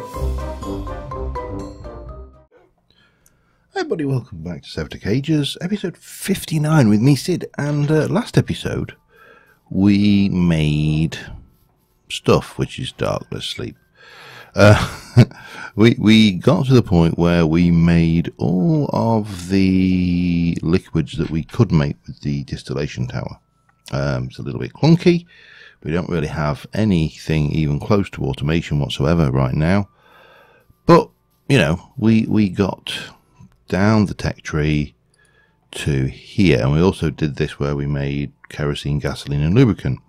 Hi everybody, welcome back to SevTech Ages, episode 59 with me, Sid, and last episode we made stuff, which is dark, let's sleep. We got to the point where we made all of the liquids that we could make with the distillation tower. It's a little bit clunky. We don't really have anything even close to automation whatsoever right now, but you know, we got down the tech tree to here, and we also did this where we made kerosene, gasoline and lubricant.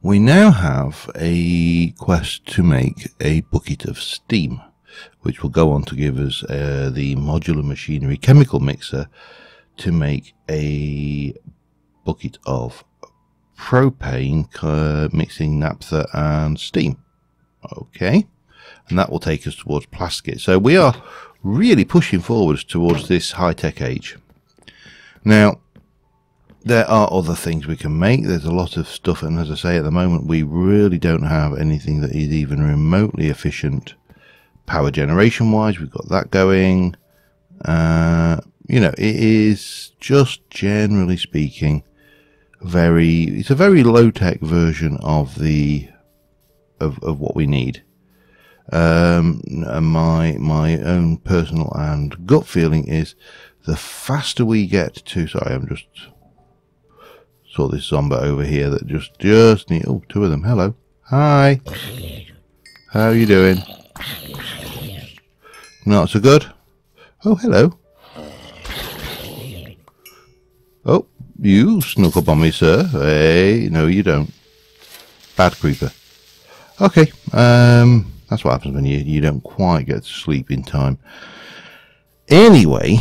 We now have a quest to make a bucket of steam, which will go on to give us the modular machinery chemical mixer to make a bucket of propane mixing naphtha and steam. Okay, and that will take us towards plastic. So we are really pushing forwards towards this high-tech age. Now, there are other things we can make. There's a lot of stuff, and as I say, at the moment we really don't have anything that is even remotely efficient power generation wise. We've got that going. You know, it is just generally speaking it's a very low-tech version of of what we need. My own personal and gut feeling is the faster we get to, sorry, I'm just saw this zombie over here that just need, oh, two of them, hello, hi, how are you doing? Not so good. Oh, hello. Oh, you snuck up on me, sir. Hey, no you don't, bad creeper. Okay, that's what happens when you don't quite get to sleep in time. Anyway,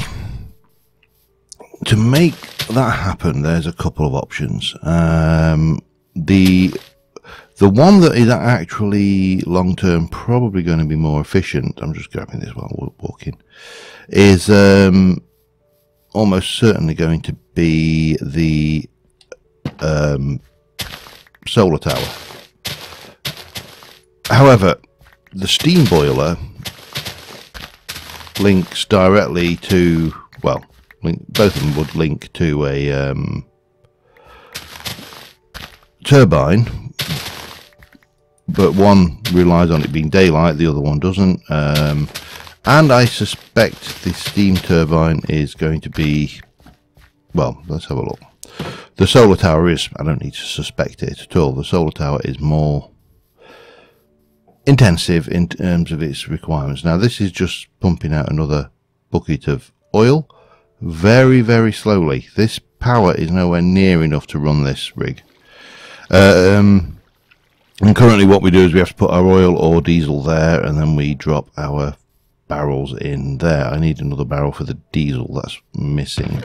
to make that happen, there's a couple of options. The one that is actually long term probably going to be more efficient, I'm just grabbing this while we're walking, is almost certainly going to be the solar tower. However, the steam boiler links directly to, well, both of them would link to a turbine, but one relies on it being daylight, the other one doesn't. And I suspect the steam turbine is going to be, well, let's have a look. The solar tower is, I don't need to suspect it at all, the solar tower is more intensive in terms of its requirements. Now this is just pumping out another bucket of oil very, very slowly. This power is nowhere near enough to run this rig. And currently what we do is we have to put our oil or diesel there, and then we drop our barrels in there. I need another barrel for the diesel, that's missing.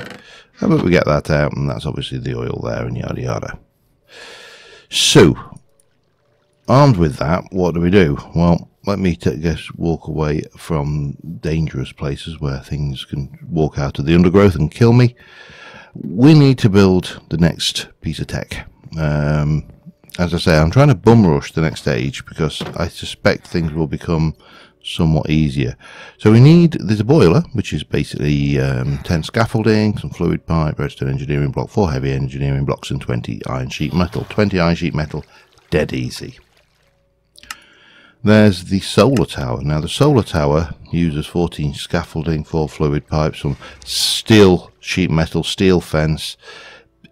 How about we get that out, and that's obviously the oil there, and yada yada. So armed with that, what do? Well, let me walk away from dangerous places where things can walk out of the undergrowth and kill me. We need to build the next piece of tech. As I say, I'm trying to bum rush the next stage because I suspect things will become somewhat easier. So there's a boiler, which is basically 10 scaffolding, some fluid pipe, redstone engineering block, 4 heavy engineering blocks and 20 iron sheet metal. 20 iron sheet metal, dead easy. There's the solar tower. Now the solar tower uses 14 scaffolding, 4 fluid pipes, some steel sheet metal, steel fence.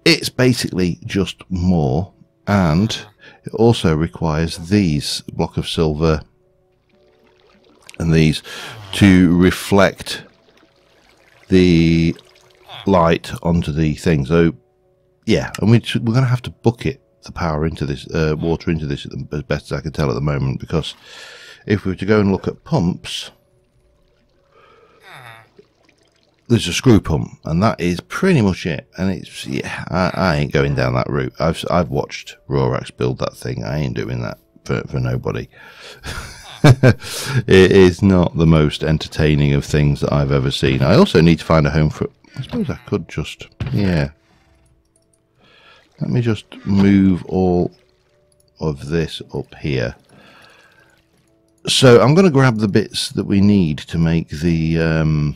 It's basically just more, and it also requires these block of silver and these to reflect the light onto the thing. So yeah, and we're going to have to bucket the power into this, water into this as best as I can tell at the moment, because if we were to go and look at pumps, there's a screw pump, and that is pretty much it. And it's, yeah, I ain't going down that route. I've watched Rorax build that thing. I ain't doing that for nobody. It is not the most entertaining of things that I've ever seen. I also need to find a home for it. I suppose I could just, yeah. Let me just move all of this up here. So I'm going to grab the bits that we need to make the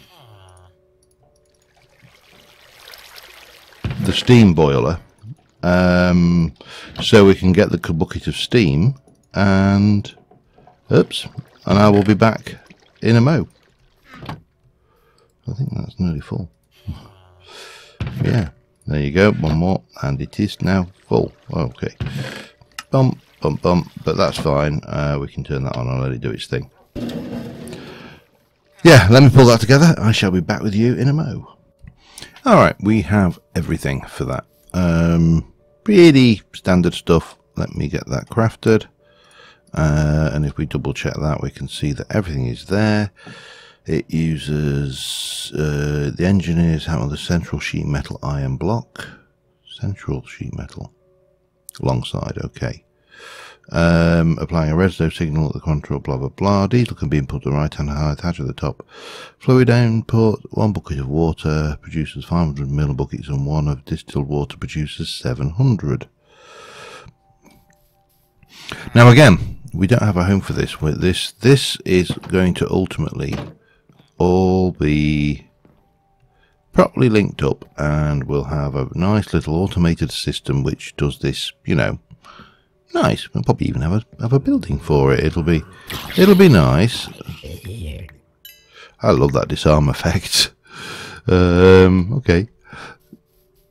steam boiler, so we can get the bucket of steam, and I will be back in a mo. I think that's nearly full. Yeah, there you go, one more, and it is now full. Okay, bump, bump, bump, but that's fine. We can turn that on and let it do its thing. Yeah, let me pull that together. I shall be back with you in a mo. Alright, we have everything for that. Pretty standard stuff. Let me get that crafted. And if we double check that, we can see that everything is there. It uses the engineers have on the central sheet metal iron block. Central sheet metal. Alongside, okay. Applying a redstone signal at the control, blah blah blah. Diesel can be input to the right hand attached at the top. Fluid input, 1 bucket of water produces 500 ml buckets, and 1 of distilled water produces 700. Now again, we don't have a home for this. This is going to ultimately all be properly linked up, and we'll have a nice little automated system which does this, you know, nice. We'll probably even have a building for it. It'll be nice. I love that disarm effect. Okay.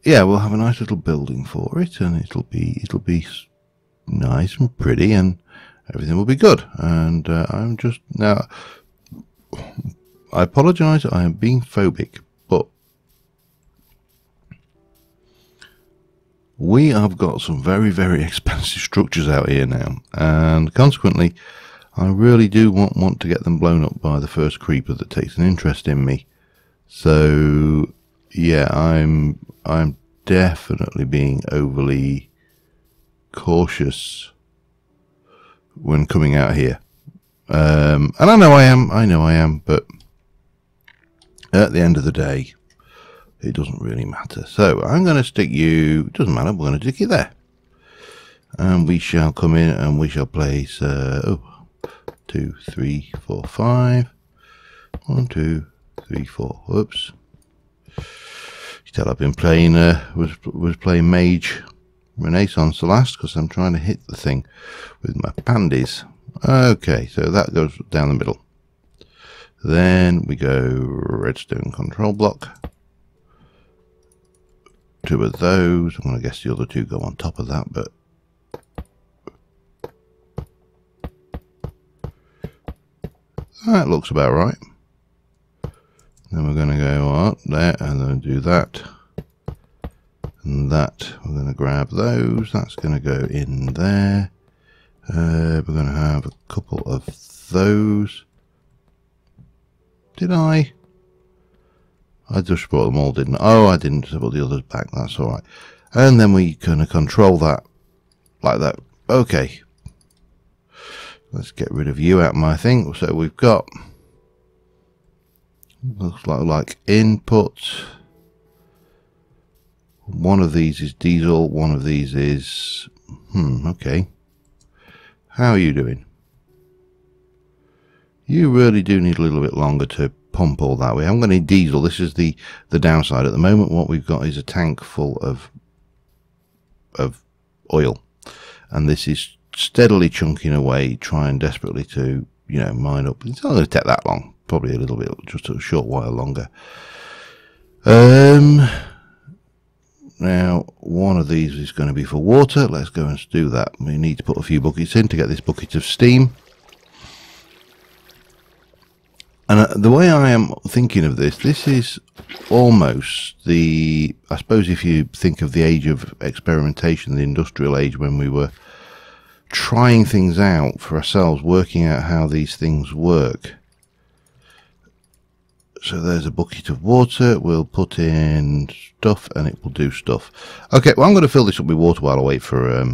Yeah, we'll have a nice little building for it, and it'll be nice and pretty, and everything will be good. And I'm just now. I apologise. I am being phobic, but we have got some very, very expensive structures out here now, and consequently, I really do want to get them blown up by the first creeper that takes an interest in me. So, yeah, I'm definitely being overly cautious when coming out here, and I know I am, but at the end of the day, it doesn't really matter. So I'm going to stick you, it doesn't matter, we're going to stick you there. And we shall come in and we shall place 2, 3, 4, 5. 1, 2, 3, 4. Whoops. You tell I've been playing was playing Mage Renaissance the last, because I'm trying to hit the thing with my pandies. Okay, so that goes down the middle. Then we go redstone control block. 2 of those. I'm going to guess the other 2 go on top of that, but that looks about right. Then we're going to go up there and then do that and that. We're going to grab those. That's going to go in there. We're going to have a couple of those. Did I? I just brought them all, didn't I? Oh, I didn't put the others back. That's all right. And then we're going to control that like that. Okay. Let's get rid of you out of my thing. So we've got, looks like input. One of these is diesel. One of these is, okay. How are you doing? You really do need a little bit longer to pump all that way. I'm going to need diesel. This is the downside at the moment. What we've got is a tank full of oil, and this is steadily chunking away, trying desperately to, you know, mine up. It's not going to take that long. Probably a little bit, just a short while longer. Now one of these is going to be for water. Let's go and do that. We need to put a few buckets in to get this bucket of steam. And the way I am thinking of this is almost I suppose if you think of the age of experimentation, the industrial age, when we were trying things out for ourselves, working out how these things work. So there's a bucket of water. We'll put in stuff and it will do stuff. Okay, well, I'm going to fill this up with water while I wait for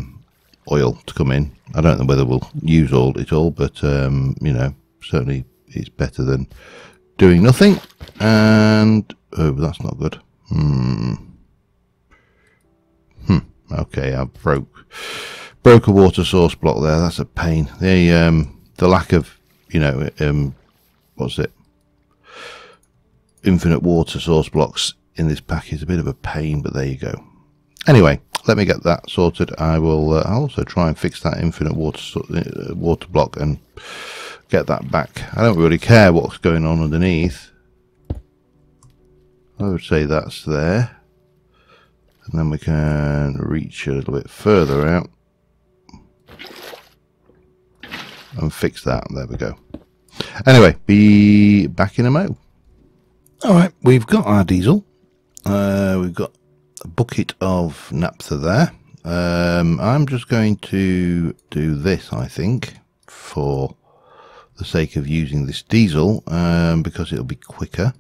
oil to come in. I don't know whether we'll use it all, but you know, certainly it's better than doing nothing. And oh, that's not good. Okay, I broke a water source block there. That's a pain. The lack of you know, what's it? Infinite water source blocks in this pack is a bit of a pain, but there you go. Anyway, let me get that sorted. I will I'll also try and fix that infinite water block and get that back. I don't really care what's going on underneath. I would say that's there, and then we can reach a little bit further out and fix that. There we go. Anyway, be back in a mo. Alright, we've got our diesel. We've got a bucket of naphtha there. I'm just going to do this, I think, for the sake of using this diesel, because it'll be quicker.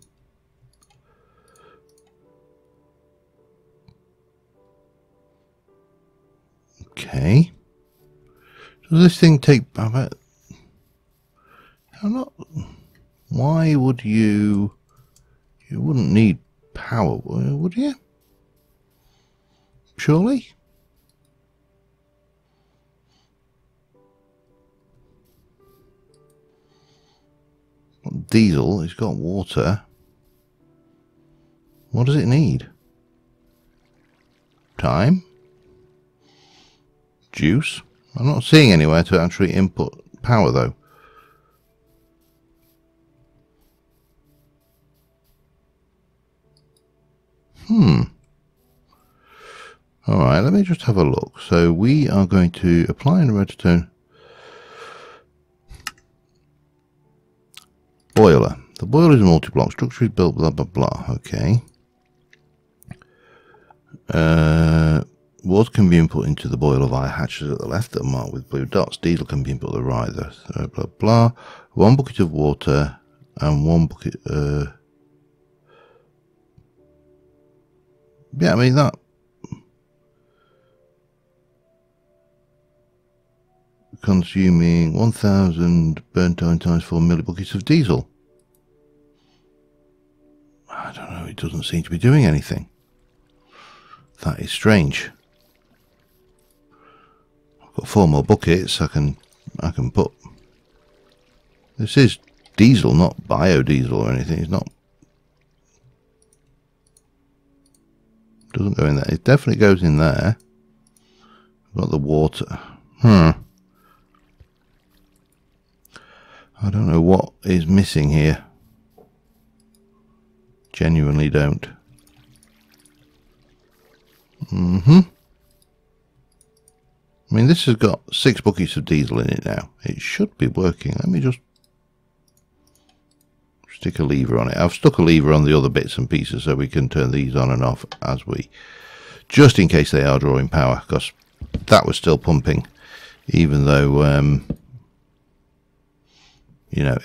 Okay. Does this thing take about... Why would you... You wouldn't need power, would you? Surely? Diesel, it's got water. What does it need? Time? Juice? I'm not seeing anywhere to actually input power though. Alright, let me just have a look. So we are going to apply a redstone boiler. The boiler is a multi-block. Structure is built blah blah blah. Okay. Water can be input into the boiler via hatches at the left that are marked with blue dots. Diesel can be input at the right. Blah blah blah. 1 bucket of water and 1 bucket. Yeah, I mean that. Consuming 1000 burnt iron times 4 millibuckets of diesel. I don't know, it doesn't seem to be doing anything. That is strange. I've got 4 more buckets I can put. This is diesel, not biodiesel or anything. It's not. Doesn't go in there. It definitely goes in there. I've got the water. I don't know what is missing here. Genuinely don't. I mean, this has got 6 buckets of diesel in it now. It should be working. Let me just stick a lever on it. I've stuck a lever on the other bits and pieces so we can turn these on and off as we... Just in case they are drawing power, because that was still pumping, even though... you know,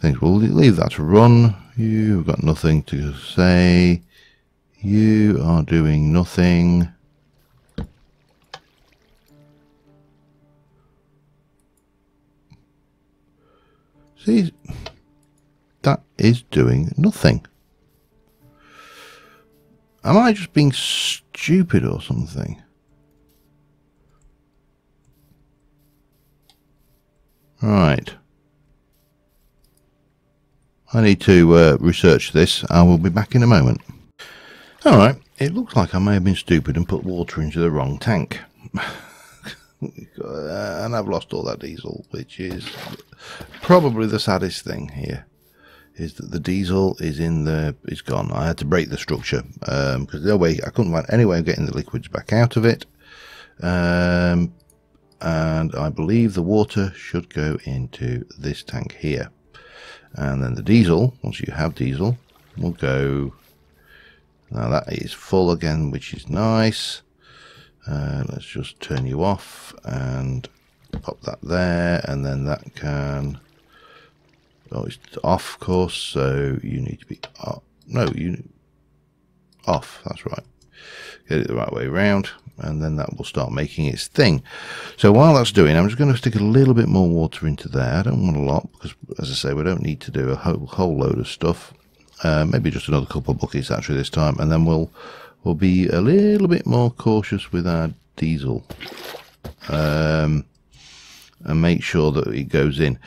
things will leave that to run. You've got nothing to say. You are doing nothing. See, that is doing nothing. Am I just being stupid or something? Right. I need to research this. I will be back in a moment. Alright, it looks like I may have been stupid and put water into the wrong tank. And I've lost all that diesel, which is probably the saddest thing here. Is that the diesel is it's gone. I had to break the structure because no way, I couldn't find any way of getting the liquids back out of it. And I believe the water should go into this tank here. And then the diesel, once you have diesel, will go... Now that is full again, which is nice. Let's just turn you off and pop that there, and then that can... Oh, it's off, of course, so you need to be... off, that's right. Get it the right way around, and then that will start making its thing. So while that's doing, I'm just going to stick a little bit more water into there. I don't want a lot, because as I say, we don't need to do a whole load of stuff. Maybe just another couple of buckets actually this time, and then we'll be a little bit more cautious with our diesel. and make sure that it goes in.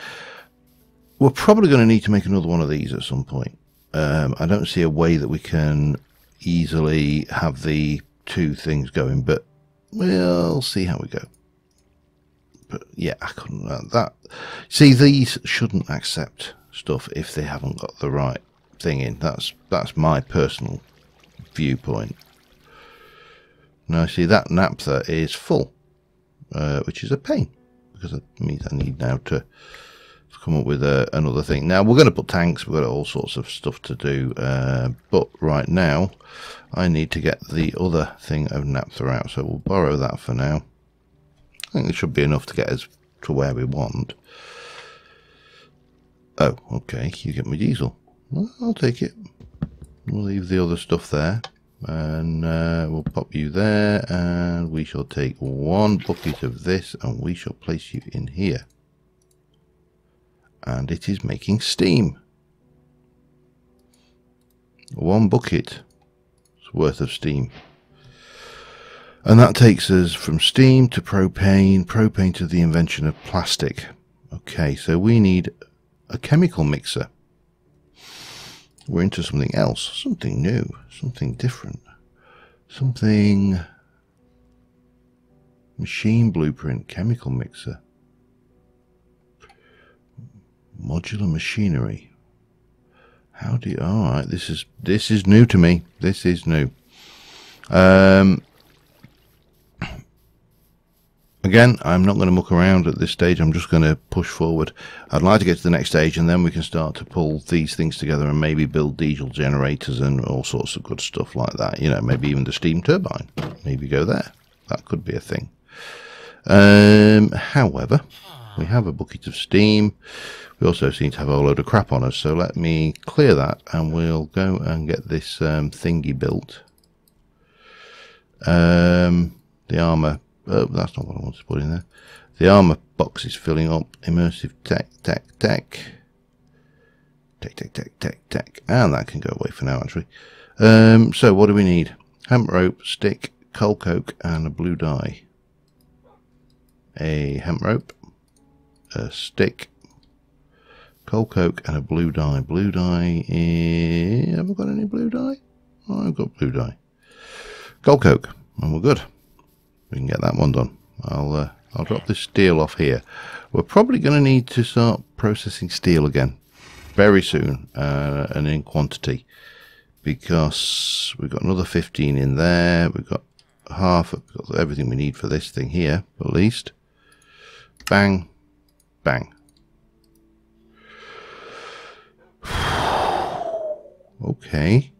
We're probably going to need to make another one of these at some point. I don't see a way that we can easily have the two things going, but we'll see how we go. But yeah, I couldn't that. See, these shouldn't accept stuff if they haven't got the right thing in. That's my personal viewpoint. Now, see, that naphtha is full, which is a pain, because it means I need now to come up with another thing. Now, we're going to put tanks, we've got all sorts of stuff to do, but right now I need to get the other thing of naphtha out, so we'll borrow that for now. I think it should be enough to get us to where we want. Oh, okay, you get my diesel. Well, I'll take it. We'll leave the other stuff there, and we'll pop you there, and we shall take one bucket of this, and we shall place you in here. And it is making steam. One bucket's worth of steam. And that takes us from steam to propane, propane to the invention of plastic. Okay, so we need a chemical mixer. We're into something else, something new, something different, something... Machine blueprint, chemical mixer. Modular machinery. How do you... Alright, this is new to me. This is new. Again, I'm not going to muck around at this stage. I'm just going to push forward. I'd like to get to the next stage, and then we can start to pull these things together and maybe build diesel generators and all sorts of good stuff like that. You know, maybe even the steam turbine. Maybe go there. That could be a thing. However, we have a bucket of steam. We also seem to have a load of crap on us, so let me clear that and we'll go and get this thingy built. The armor, oh, that's not what I want to put in there. The armor box is filling up. Immersive tech, and that can go away for now, actually. So what do we need? Hemp rope, stick, coal coke, and a blue dye. A hemp rope, a stick, coal coke, and a blue dye. Blue dye is... Have I got any blue dye? Oh, I've got blue dye. Coal coke, and we're good. We can get that one done. I'll drop this steel off here. We're probably going to need to start processing steel again very soon, and in quantity, because we've got another 15 in there. We've got half, we've got everything we need for this thing here, at least. Bang, bang. Okay.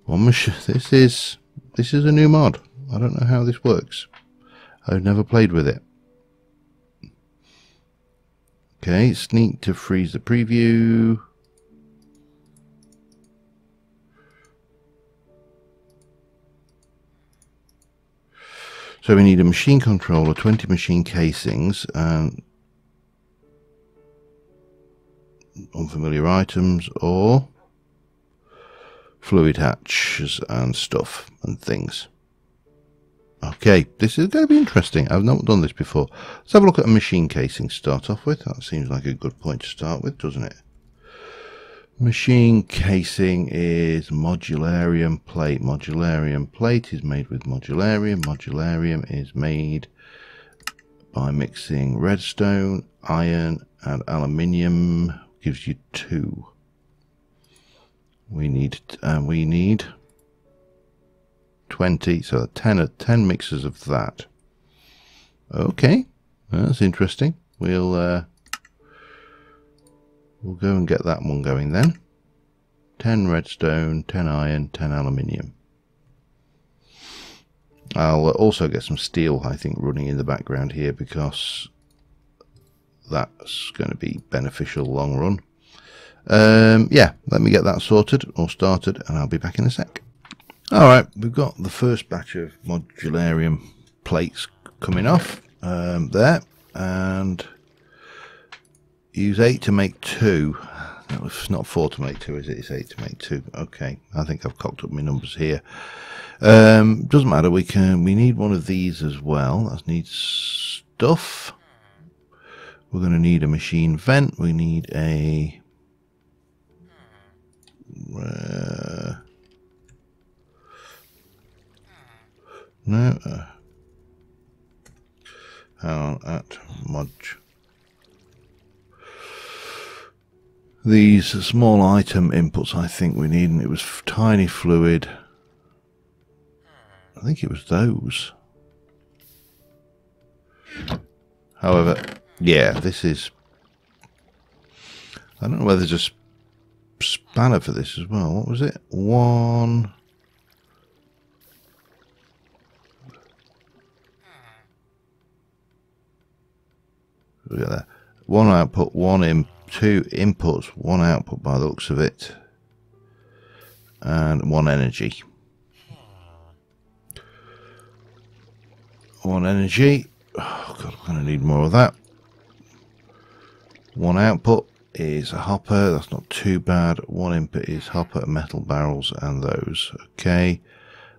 One machine. This is a new mod. I don't know how this works. I've never played with it. Okay, sneak to freeze the preview. So we need a machine controller, 20 machine casings, and unfamiliar items, or fluid hatches and stuff and things. Okay, this is going to be interesting. I've not done this before. Let's have a look at a machine casing to start off with. That seems like a good point to start with, doesn't it? Machine casing is modularium plate. Modularium plate is made with modularium. Modularium is made by mixing redstone, iron, and aluminium. Gives you 2. We need 20, so 10 mixes of that. Okay, that's interesting. We'll go and get that one going then. 10 redstone, 10 iron, 10 aluminium. I'll also get some steel, I think, running in the background here, because that's going to be beneficial long run. Yeah, let me get that sorted or started, and I'll be back in a sec. Alright, we've got the first batch of modularium plates coming off there, and use 8 to make 2. No, it's not 4 to make 2, is it? It's 8 to make 2. Okay, I think I've cocked up my numbers here. Doesn't matter. We need one of these as well. That needs stuff. We're going to need a machine vent. We need a no. At Modge. These small item inputs I think we need, and it was tiny fluid. I think it was those. However, yeah, this is... I don't know whether there's a spanner for this as well. What was it? One... Look at that. One output, two inputs, one output by the looks of it. And one energy. One energy. Oh god, I'm going to need more of that. One output is a hopper. That's not too bad. One input is hopper, metal barrels, and those. Okay.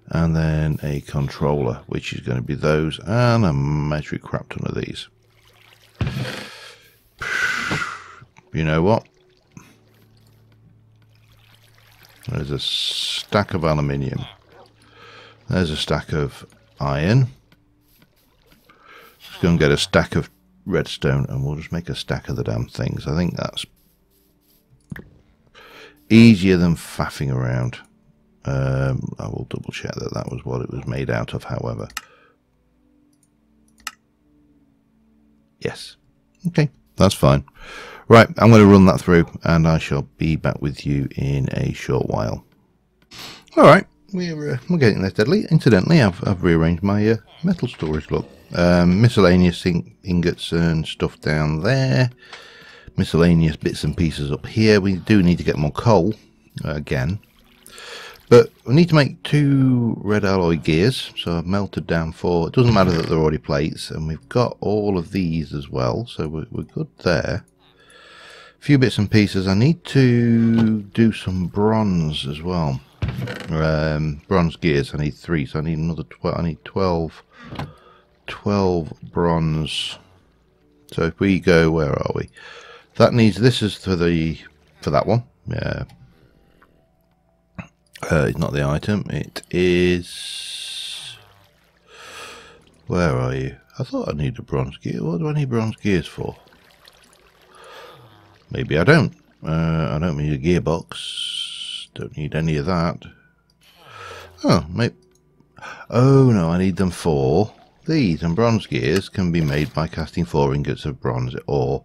And then a controller, which is going to be those, and a metric crap ton of these. You know what? There's a stack of aluminium. There's a stack of iron. Let's go and get a stack of redstone, and we'll just make a stack of the damn things. I think that's easier than faffing around. I will double check that that was what it was made out of, however. Yes. Okay, that's fine. Right, I'm going to run that through, and I shall be back with you in a short while. Alright, we're getting there steadily. Incidentally, I've rearranged my metal storage. Look, miscellaneous ingots and stuff down there. Miscellaneous bits and pieces up here. We do need to get more coal, again. But we need to make 2 red alloy gears, so I've melted down 4. It doesn't matter that they're already plates, and we've got all of these as well, so we're good there. A few bits and pieces. I need to do some bronze as well. Bronze gears, I need 3, so I need another 12. I need 12 bronze. So if we go, where are we? That needs, this is for that one. Yeah. It's not the item, it is... Where are you? I thought I needed a bronze gear. What do I need bronze gears for? Maybe I don't. I don't need a gearbox. Don't need any of that. Oh, maybe... Oh no, I need them for these. And bronze gears can be made by casting 4 ingots of bronze or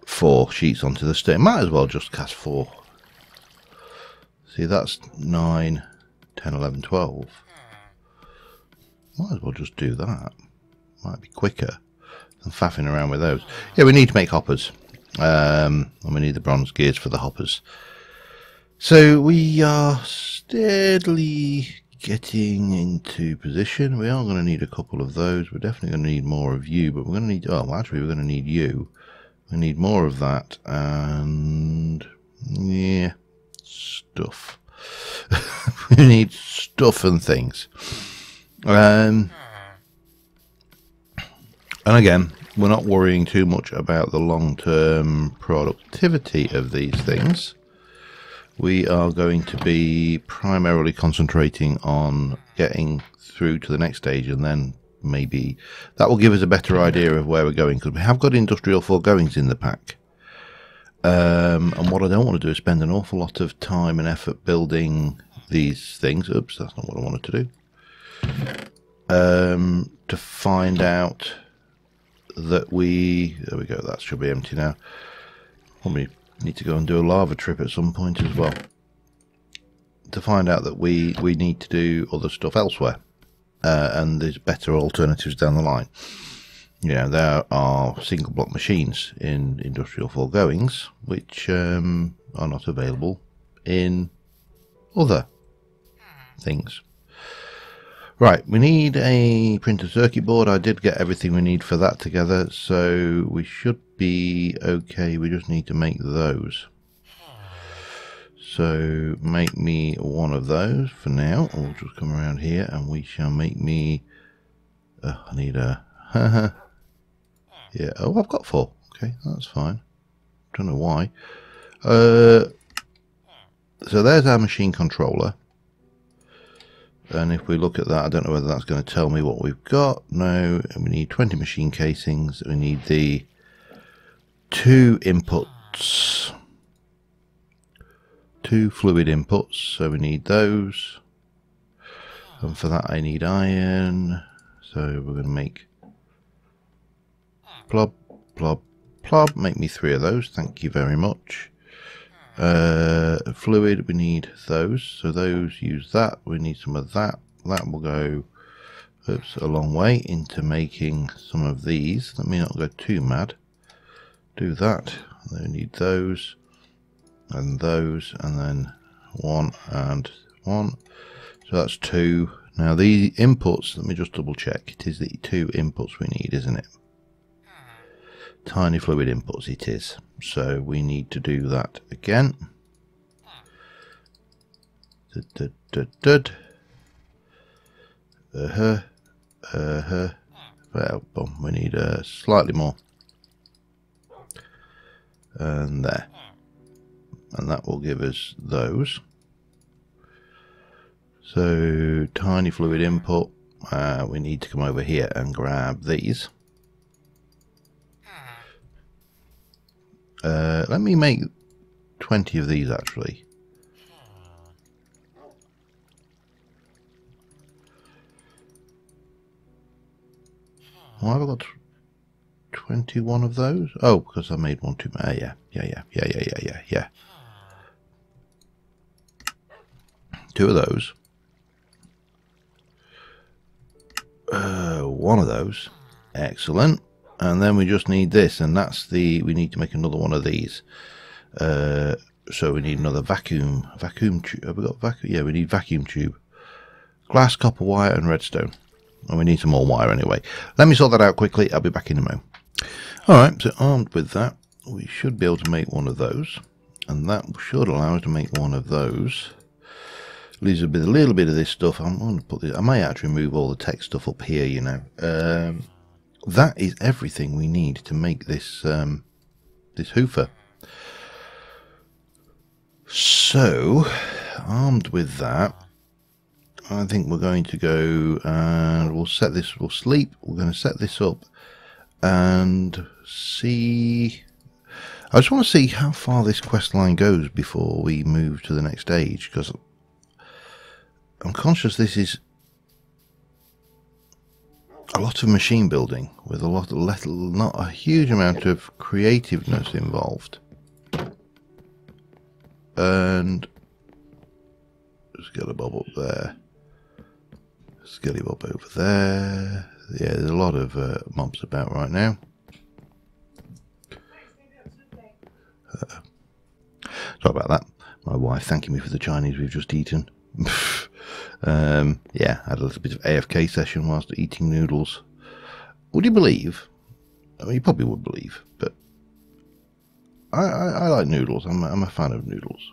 4 sheets onto the stone. Might as well just cast 4. See, that's 9, 10, 11, 12. Might as well just do that. Might be quicker than faffing around with those. Yeah, we need to make hoppers. And we need the bronze gears for the hoppers. So we are steadily getting into position. We are going to need a couple of those. We're definitely going to need more of you, but we're going to need... Oh, well, actually, we're going to need you. We need more of that, and... Yeah... Stuff. We need stuff and things. And again, we're not worrying too much about the long-term productivity of these things. We are going to be primarily concentrating on getting through to the next stage, and then maybe that will give us a better idea of where we're going, because we have got industrial foregoings in the pack. And what I don't want to do is spend an awful lot of time and effort building these things. Oops, that's not what I wanted to do. To find out that we... There we go, that should be empty now. Probably need to go and do a lava trip at some point as well. To find out that we need to do other stuff elsewhere. And there's better alternatives down the line. You know, there are single block machines in industrial foregoings which are not available in other things. Right, we need a printed circuit board. I did get everything we need for that together, so we should be okay. We just need to make those. So make me one of those for now. We'll just come around here and we shall make me I need a yeah, oh, I've got 4. Okay, that's fine. Don't know why. So there's our machine controller. And if we look at that, I don't know whether that's going to tell me what we've got. No, we need 20 machine casings. We need the 2 inputs, 2 fluid inputs. So we need those. And for that I need iron. So we're going to make plop, plop, plop. Make me 3 of those. Thank you very much. Fluid, we need those, so those use that. We need some of that. That will go a long way into making some of these. Let me not go too mad. Do that. Then we need those and those, and then 1 and 1. So that's 2. Now the inputs, let me just double check. It is the 2 inputs we need, isn't it? Tiny fluid inputs it is. So we need to do that again. Well, boom, we need slightly more. And there. And that will give us those. So tiny fluid input. We need to come over here and grab these. Let me make 20 of these actually. Why have I got 21 of those? Oh, because I made one too many. Yeah. 2 of those. 1 of those. Excellent. And then we just need this, and that's we need to make another one of these. So we need another vacuum tube. Have we got vacuum? Yeah, we need vacuum tube. Glass, copper wire, and redstone. And we need some more wire anyway. Let me sort that out quickly. I'll be back in a moment. Alright, so armed with that, we should be able to make one of those. And that should allow us to make one of those. Leaves a little bit of this stuff. I'm going to put this. I may actually move all the tech stuff up here, you know. That is everything we need to make this this hoofer. So, armed with that, I think we're going to go and we'll set this. We'll sleep. We're going to set this up and see. I just want to see how far this quest line goes before we move to the next stage, because I'm conscious this is a lot of machine building with a lot of not a huge amount of creativeness involved. And Skellybob up there, Skellybob over there. Yeah, there's a lot of mobs about right now. Sorry about that. My wife thanking me for the Chinese we've just eaten. Yeah, I had a little bit of AFK session whilst eating noodles. Would you believe? I mean, you probably would believe, but I like noodles. I'm a fan of noodles.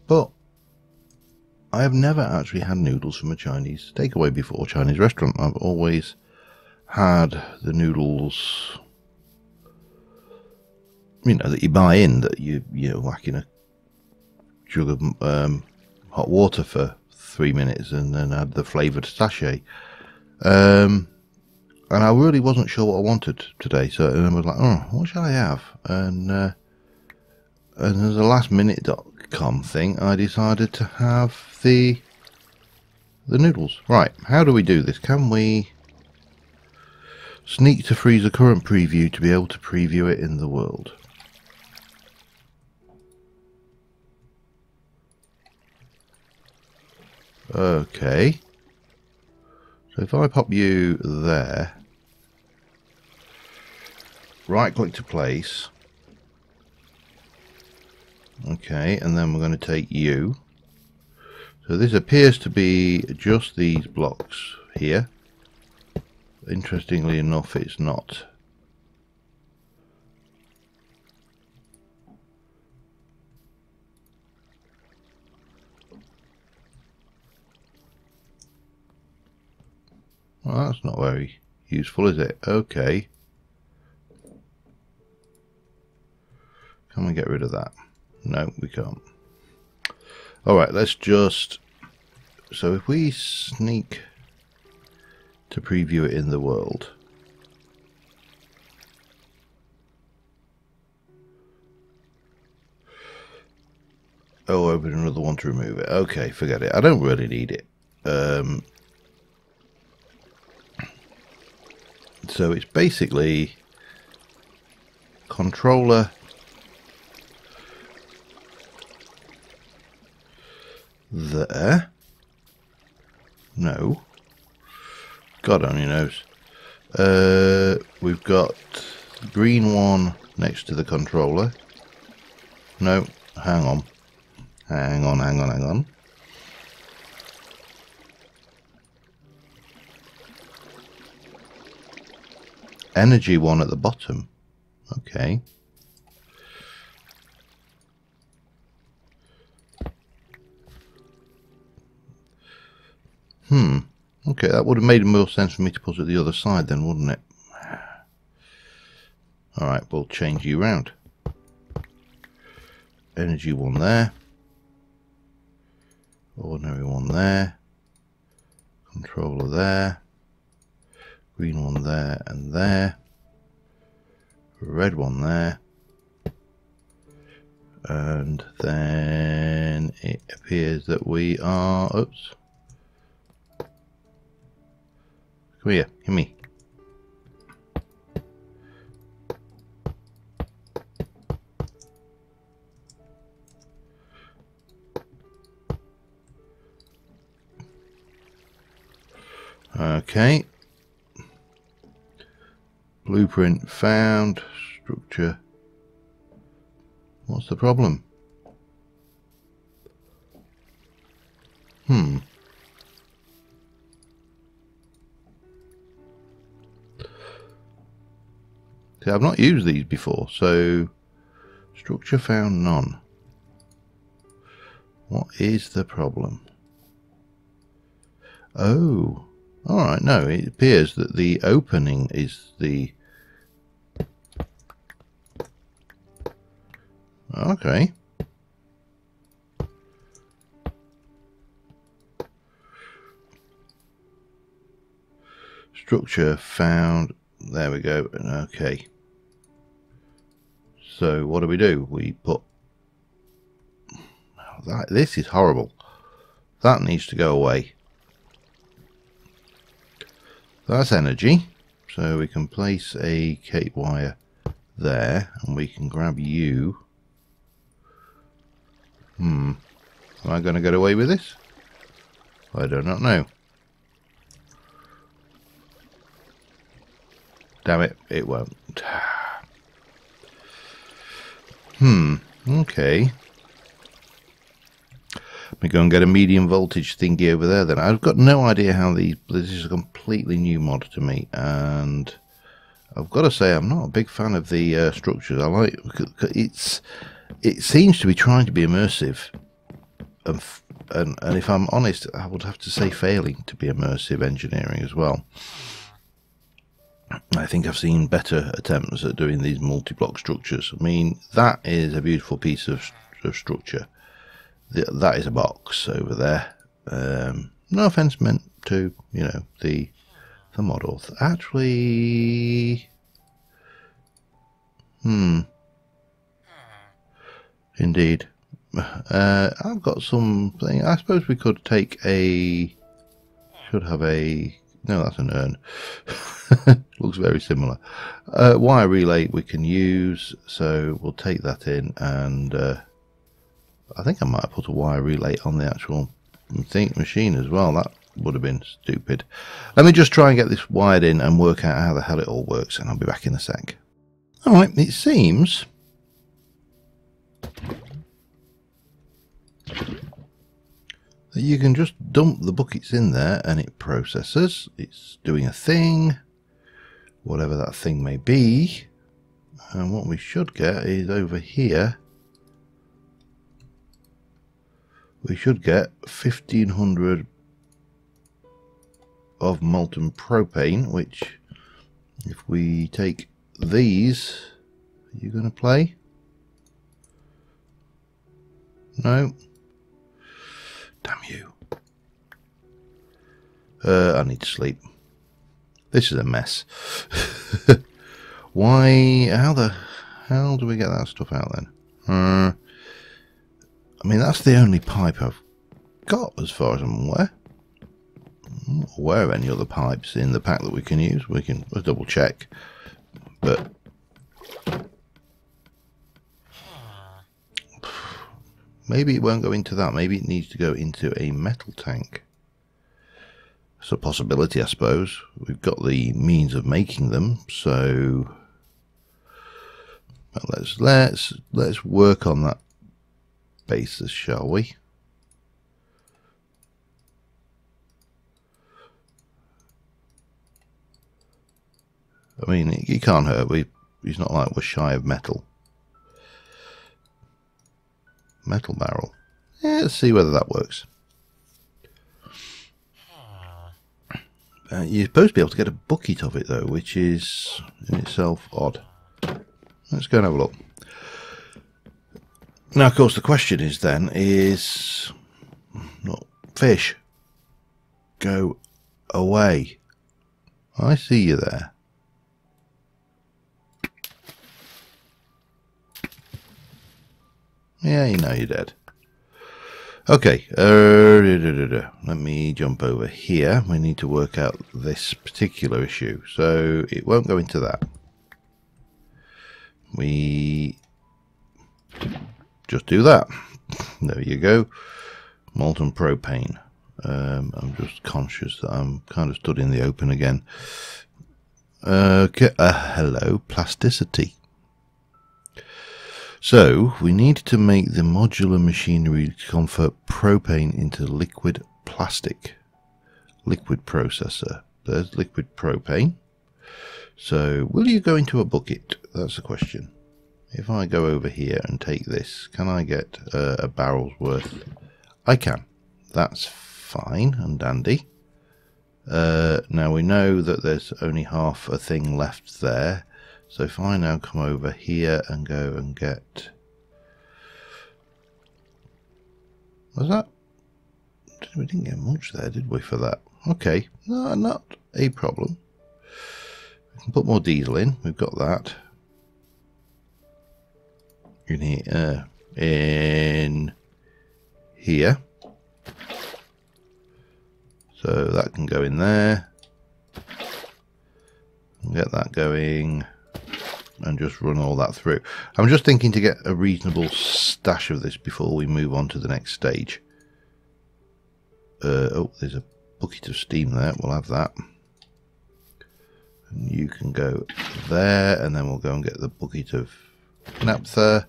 But I have never actually had noodles from a Chinese takeaway before, Chinese restaurant. I've always had the noodles, you know, that you buy in, that you know, whack in a jug of hot water for 3 minutes and then add the flavoured sachet. And I really wasn't sure what I wanted today, so I was like, oh, what shall I have? And as a lastminute.com thing, I decided to have the noodles. Right, how do we do this? Can we sneak to freeze a current preview to be able to preview it in the world? Okay. So if I pop you there, right click to place. Okay, and then we're going to take you. So this appears to be just these blocks here. Interestingly enough, it's not. Well, that's not very useful, is it? Okay. Can we get rid of that? No, we can't. Alright, let's just... So if we sneak to preview it in the world... Oh, open another one to remove it. Okay, forget it. I don't really need it. So it's basically controller there. No. God only knows. We've got the green one next to the controller. No, hang on. Hang on. Energy one at the bottom. Okay. Okay, that would have made more sense for me to put it the other side then, wouldn't it? Alright, we'll change you round. Energy one there. Ordinary one there. Controller there. Green one there and there. Red one there. And then it appears that we are... Oops. Come here, gimme. Okay. Blueprint found. Structure. What's the problem? See, I've not used these before, so structure found none. What is the problem? Oh, alright, no, it appears that the opening is the... Okay. Structure found. There we go. Okay. So what do? We put... This is horrible. That needs to go away. That's energy. So we can place a cape wire there, and we can grab you. Am I going to get away with this? I do not know. Damn it, it won't. Okay. Let me go and get a medium voltage thingy over there then. I've got no idea how these... This is a completely new mod to me, and I've got to say I'm not a big fan of the structures. I like... It seems to be trying to be immersive. And if I'm honest, I would have to say failing to be immersive engineering as well. I think I've seen better attempts at doing these multi-block structures. I mean, that is a beautiful piece of structure. That is a box over there. No offense meant to, you know, the model. Actually, indeed. I've got something. I suppose we could take a... Should have a... No, that's an urn. Looks very similar. Wire relay we can use, so we'll take that in, and I think I might have put a wire relay on the actual machine as well. That would have been stupid. Let me just try and get this wired in and work out how the hell it all works, and I'll be back in a sec. Alright, it seems that you can just dump the buckets in there and it processes. It's doing a thing, whatever that thing may be. And what we should get is over here, we should get 1500 of molten propane, which if we take these, are you going to play? No. Damn you. I need to sleep. This is a mess. Why? How the hell do we get that stuff out then? I mean, that's the only pipe I've got as far as I'm aware. I'm not aware of any other pipes in the pack that we can use. We can double check. But maybe it won't go into that. Maybe it needs to go into a metal tank. It's a possibility, I suppose. We've got the means of making them, so let's work on that basis, shall we? I mean, it can't hurt. It's not like we're shy of metal. Metal barrel. Yeah, let's see whether that works. You're supposed to be able to get a bucket of it, though, which is in itself odd. Let's go and have a look. Now, of course, the question is then, not fish, go away. I see you there. Yeah, you know you're dead. Okay, let me jump over here. We need to work out this particular issue. So it won't go into that. We just do that. There you go. Molten propane. I'm just conscious that I'm kind of stood in the open again. Okay, hello, plasticity. So, we need to make the modular machinery to convert propane into liquid plastic. Liquid processor. There's liquid propane. So, will you go into a bucket? That's the question. If I go over here and take this, can I get a barrel's worth? I can. That's fine and dandy. Now we know that there's only half a thing left there. So if I now come over here and go and get... Was that? We didn't get much there, did we, for that? Okay, no, not a problem. We can put more diesel in. We've got that. In here. In here. So that can go in there. Get that going. And just run all that through. I'm just thinking to get a reasonable stash of this before we move on to the next stage. Oh, there's a bucket of steam there. We'll have that. And you can go there, and then we'll go and get the bucket of naphtha,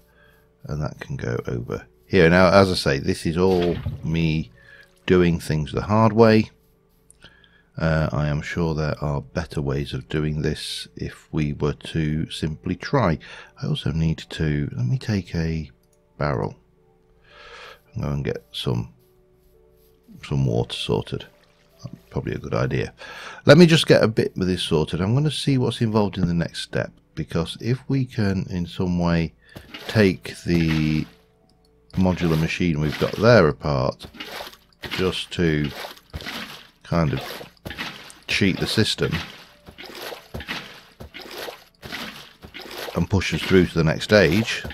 and that can go over here. Now, as I say, this is all me doing things the hard way. I am sure there are better ways of doing this if we were to simply try. I also need to, let me take a barrel and go and get some water sorted. That's probably a good idea. Let me just get a bit of this sorted. I'm going to see what's involved in the next step, because if we can in some way take the modular machine we've got there apart just to kind of cheat the system and push us through to the next stage,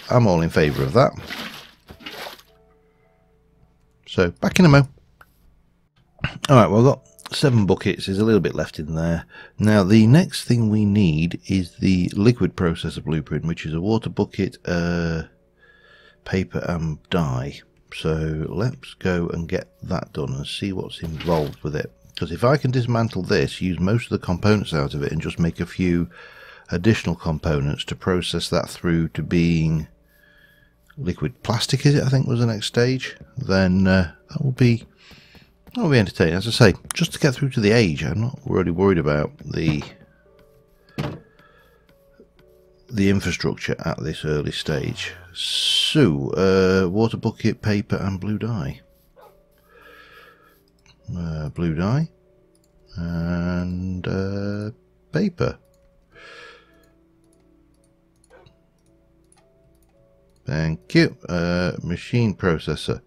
I'm all in favour of that. So back in a mo. Alright, well, I've got 7 buckets. There's a little bit left in there. Now the next thing we need is the liquid processor blueprint, which is a water bucket, paper and dye. So let's go and get that done and see what's involved with it. Because if I can dismantle this, use most of the components out of it, and just make a few additional components to process that through to being liquid plastic, is it? I think was the next stage. Then that will be entertaining. As I say, just to get through to the age, I'm not really worried about the infrastructure at this early stage. So, water bucket, paper and blue dye. blue dye, and paper. Thank you. Machine processor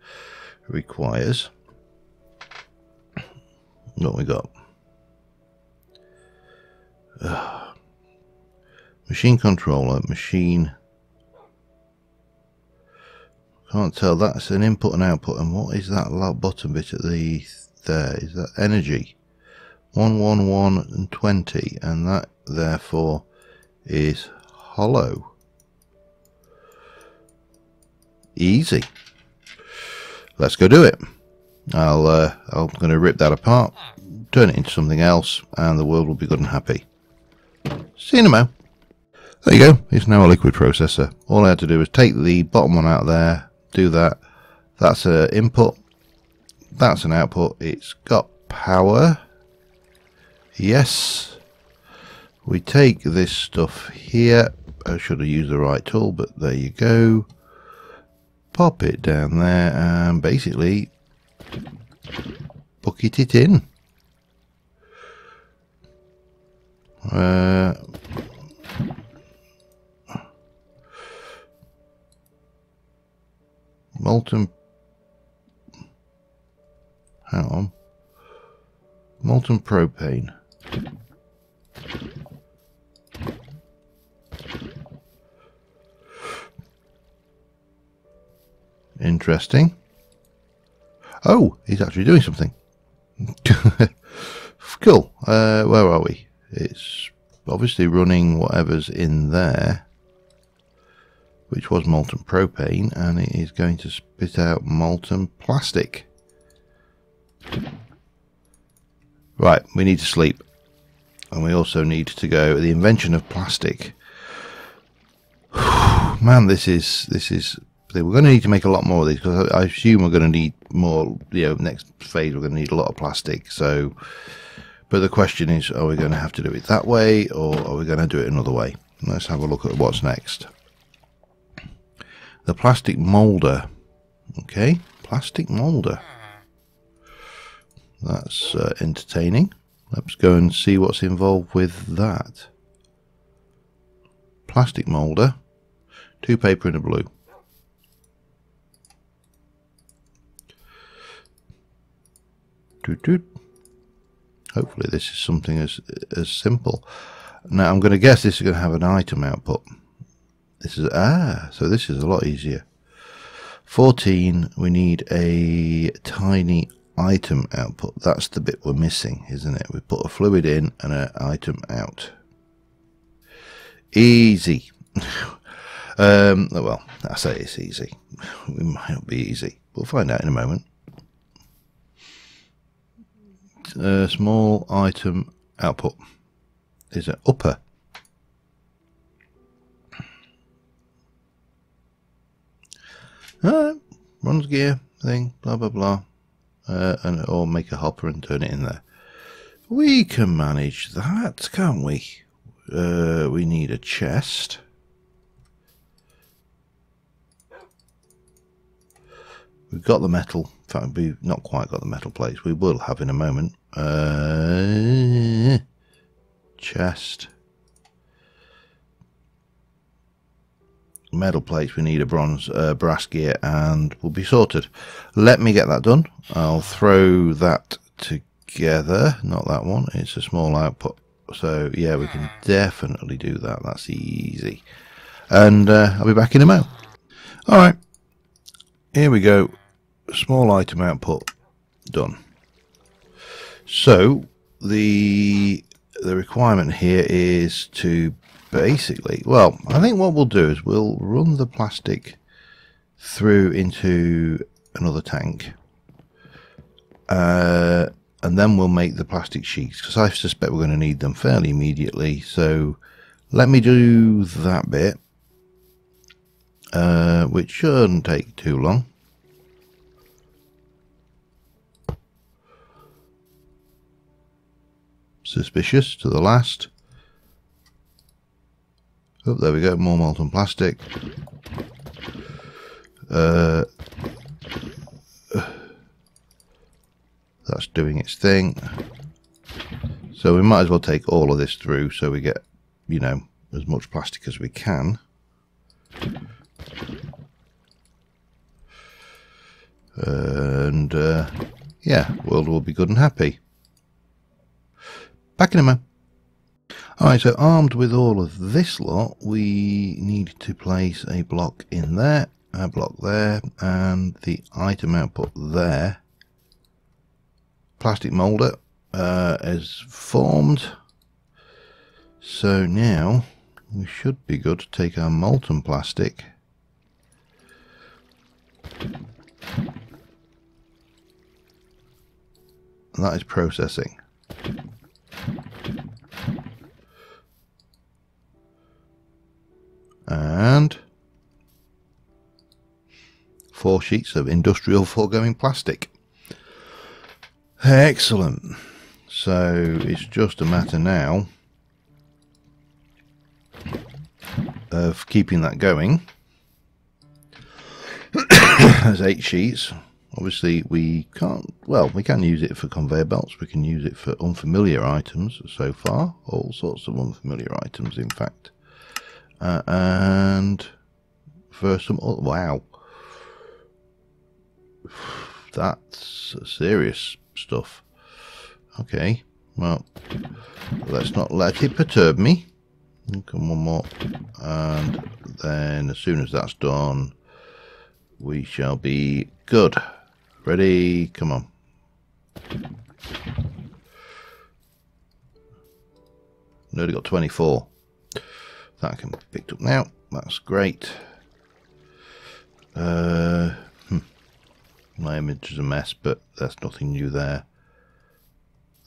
requires. What we got? Machine controller, machine. Can't tell. That's an input and output. And what is that bottom bit at the there? Is that energy? 111 and 20, and that therefore is hollow. Easy. Let's go do it. I'm going to rip that apart, turn it into something else, and the world will be good and happy. See you in a mo. There you go. It's now a liquid processor. All I had to do was take the bottom one out there, do that. That's an input. That's an output. It's got power. Yes. We take this stuff here. I should have used the right tool, but there you go. Pop it down there and basically bucket it in. Molten. Hang on. Molten propane. Interesting. Oh, he's actually doing something. Cool. Where are we? It's obviously running whatever's in there, which was molten propane, and it is going to spit out molten plastic. Right, we need to sleep. And we also need to go the invention of plastic. Man, this is we're going to need to make a lot more of these, because I assume we're going to need more, next phase we're going to need a lot of plastic. So, but the question is, are we going to have to do it that way, or are we going to do it another way? Let's have a look at what's next. The plastic molder. Okay, plastic molder. That's entertaining. Let's go and see what's involved with that. Plastic molder, 2 paper and a blue. Hopefully this is something as simple. Now I'm going to guess this is going to have an item output. This is so this is a lot easier. 14. We need a tiny item output. That's the bit we're missing, isn't it? We put a fluid in and an item out. Easy. Well, I say it's easy. It might not be easy. We'll find out in a moment. Small item output is an upper. Runs gear thing, blah blah blah, or make a hopper and turn it in there. We can manage that, can't we? We need a chest. We've got the metal. In fact, we've not quite got the metal plates. We will have in a moment. Chest. Metal plates. We need a bronze, brass gear, and we'll be sorted. Let me get that done. I'll throw that together. Not that one. It's a small output. So yeah, we can definitely do that. That's easy. And I'll be back in a moment. All right. Here we go. Small item output done. So the requirement here is to basically, well, I think what we'll do is we'll run the plastic through into another tank, and then we'll make the plastic sheets, because I suspect we're going to need them fairly immediately. So let me do that bit, which shouldn't take too long. Suspicious to the last. Oh, there we go, more molten plastic. That's doing its thing. So we might as well take all of this through so we get, you know, as much plastic as we can. And yeah, world will be good and happy. Back in a moment. Alright, so armed with all of this lot, we need to place a block in there, a block there, and the item output there. Plastic moulder is formed. So now we should be good to take our molten plastic and that is processing. And 4 sheets of industrial foregoing plastic. Excellent. So it's just a matter now of keeping that going. There's 8 sheets. Obviously we can't, well, we can use it for conveyor belts, we can use it for unfamiliar items so far, all sorts of unfamiliar items in fact. And for some, wow, that's serious stuff. Okay, well, let's not let it perturb me. Come one more, and then as soon as that's done, we shall be good. Ready? Come on. Nearly got 24. That can be picked up now. That's great. My image is a mess, but there's nothing new there.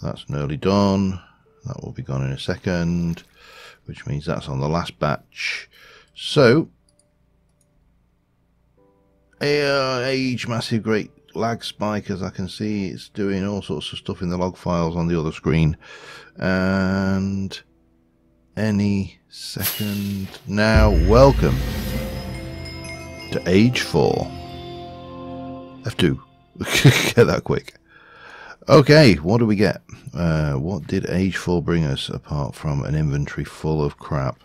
That's nearly done. That will be gone in a second, which means that's on the last batch. So, age, massive, great lag spike, as I can see. It's doing all sorts of stuff in the log files on the other screen. And any second now. Welcome to age 4. F2. Get that quick. Okay, what do we get? What did age 4 bring us apart from an inventory full of crap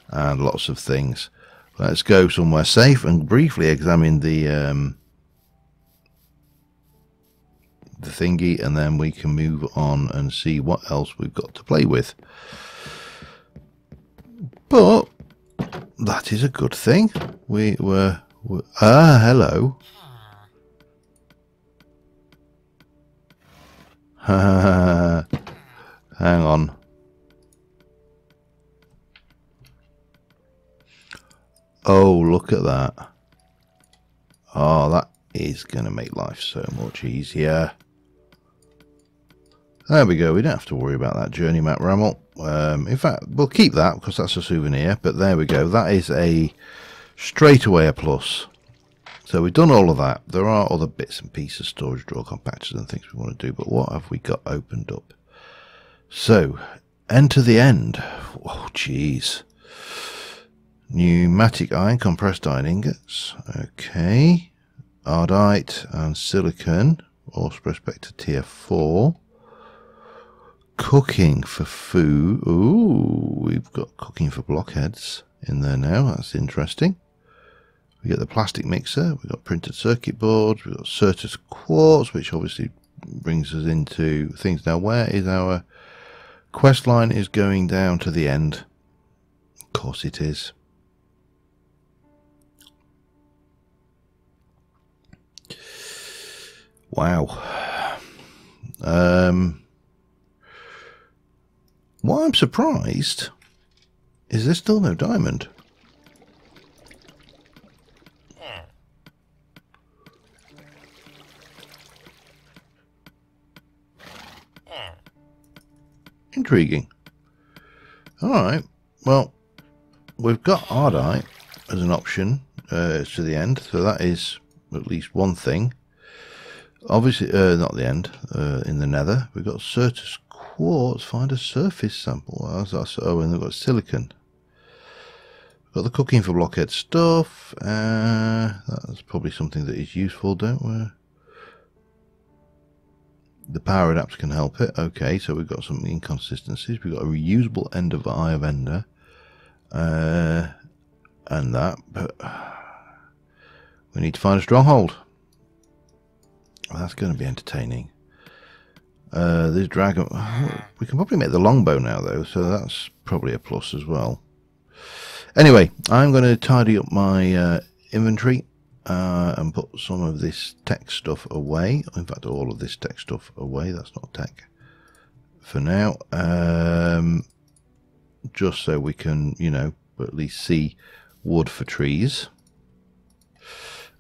and lots of things? Let's go somewhere safe and briefly examine the thingy, and then we can move on and see what else we've got to play with. But that is a good thing. Hello. Hang on. Oh, look at that. Oh, that is going to make life so much easier. There we go. We don't have to worry about that journey map, Rammel. In fact, we'll keep that because that's a souvenir. But there we go. That is a straight away a plus. So we've done all of that. There are other bits and pieces, storage drawer compactors and things we want to do. But what have we got opened up? So, enter the end. Oh, jeez. Pneumatic iron, compressed iron ingots. Okay. Ardite and silicon. Or prospector tier 4. Cooking for food. Ooh, we've got cooking for blockheads in there now. That's interesting. We get the plastic mixer. We've got printed circuit boards. We've got Certus quartz, which obviously brings us into things. Now, where is our quest line? Is going down to the end. Of course it is. Wow. Why I'm surprised is there's still no diamond. Intriguing. Alright, well, we've got Ardite as an option to the end, so that is at least one thing. Obviously, not the end, in the nether. We've got Certus quartz, find a surface sample. Oh, and we've got silicon. We've got the cooking for blockhead stuff. That's probably something that is useful, don't we? The power adapter can help it. Okay, so we've got some inconsistencies. We've got a reusable end of eye of ender. And that, but we need to find a stronghold. Well, that's going to be entertaining. This dragon, we can probably make the longbow now though, so that's probably a plus as well. Anyway, I'm going to tidy up my inventory and put some of this tech stuff away. In fact, all of this tech stuff away. That's not tech for now. Just so we can, you know, at least see wood for trees,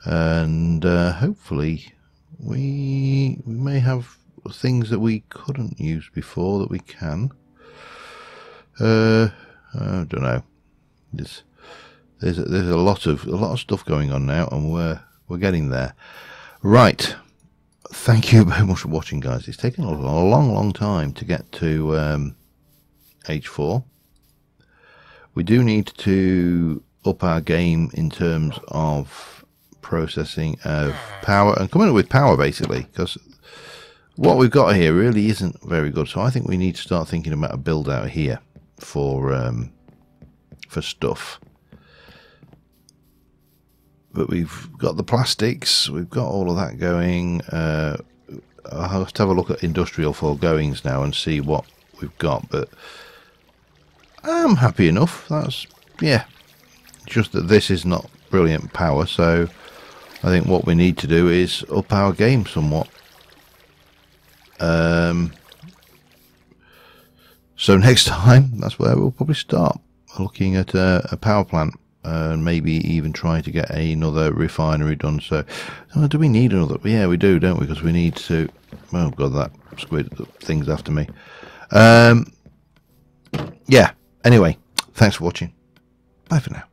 and hopefully we may have things that we couldn't use before that we can. I don't know. There's a lot of stuff going on now, and we're getting there. Right. Thank you very much for watching, guys. It's taken a long time to get to age 4. We do need to up our game in terms of processing of power and coming up with power, basically, because what we've got here really isn't very good. So I think we need to start thinking about a build out here for stuff. But we've got the plastics, we've got all of that going. I'll have to have a look at industrial foregoings now and see what we've got, but I'm happy enough. That's, yeah, just that this is not brilliant power, so I think what we need to do is up our game somewhat. So next time, that's where we'll probably start looking at a power plant, and maybe even trying to get another refinery done. So, do we need another? Yeah, we do, don't we? Because we need to. Oh god, that squid thing's after me. Yeah. Anyway, thanks for watching. Bye for now.